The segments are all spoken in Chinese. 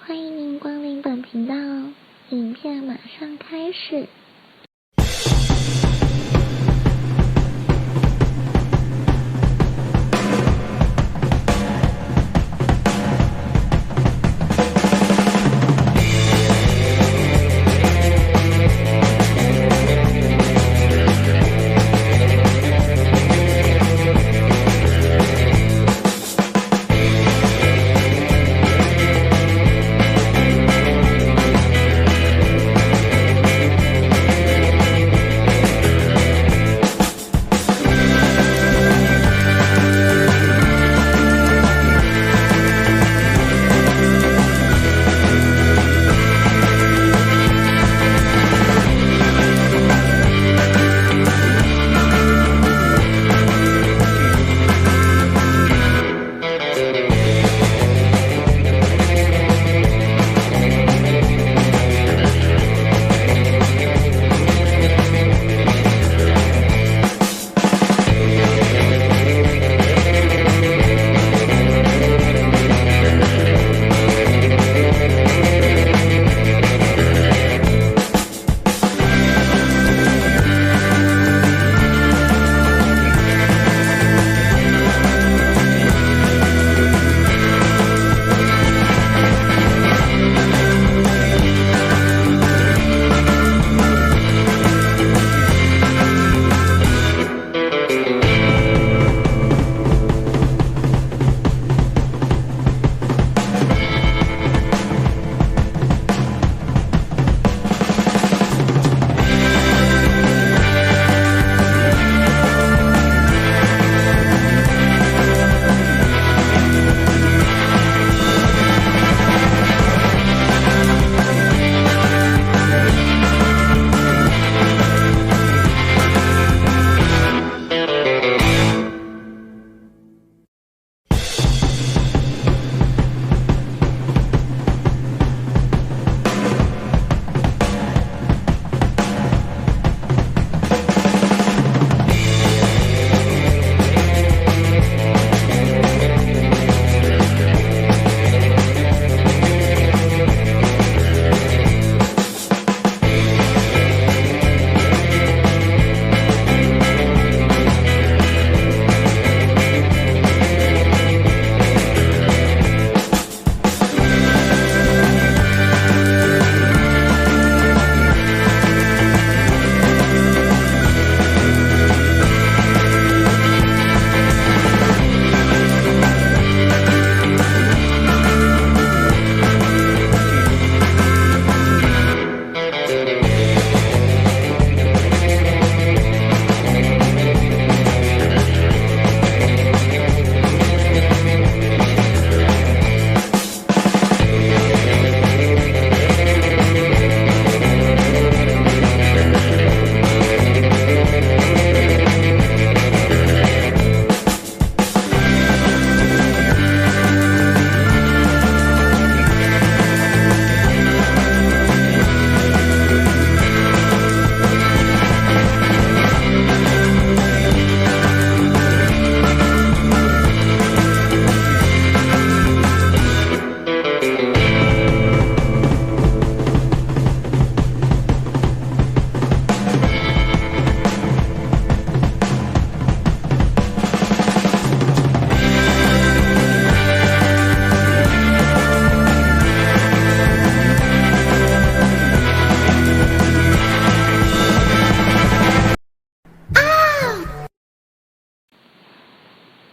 欢迎您光临本频道，影片马上开始。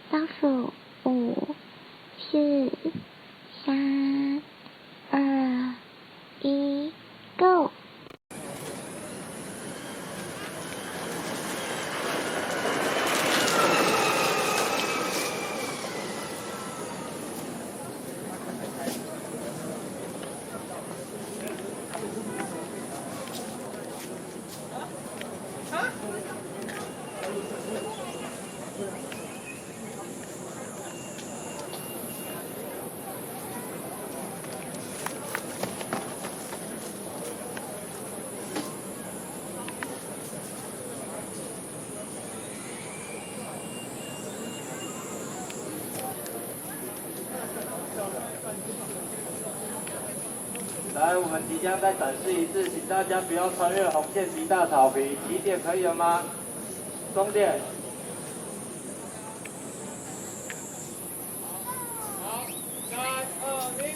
倒数5、4、3、2、1 ，Go！来，我们即将再展示一次，请大家不要穿越红线及大草坪。起点可以了吗？终点。好，3、2、1。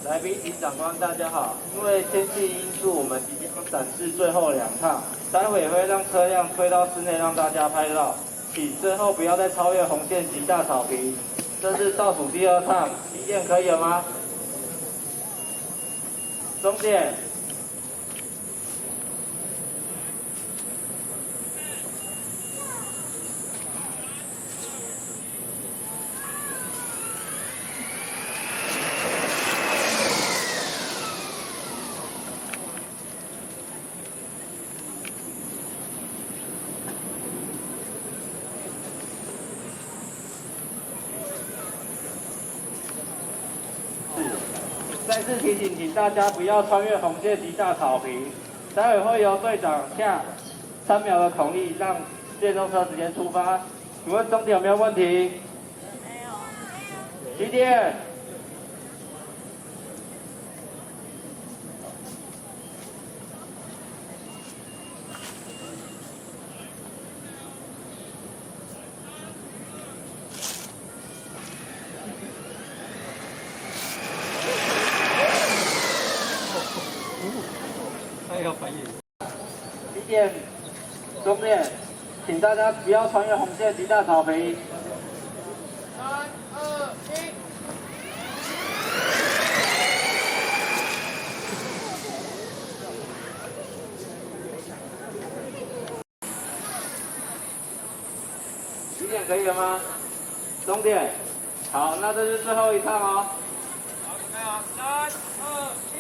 来宾及长官大家好，因为天气因素，我们即将展示最后2趟，待会也会让车辆推到室内让大家拍照，请最后不要再超越红线及大草坪。这是倒数第2趟，起点可以了吗？终点。再次提醒，请大家不要穿越红线及大草坪。待会会由队长下3秒的口令，让电动车直接出发。请问终点有没有问题？没有。起点。要反应。起点，终点，请大家不要穿越红线及大草坪。3、2、1。起点可以了吗？终点。好，那这是最后1趟哦。好，准备好，3、2、1。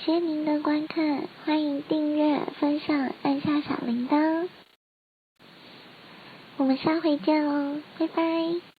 谢您的观看，欢迎订阅、分享、按下小铃铛。我们下回见喽，拜拜。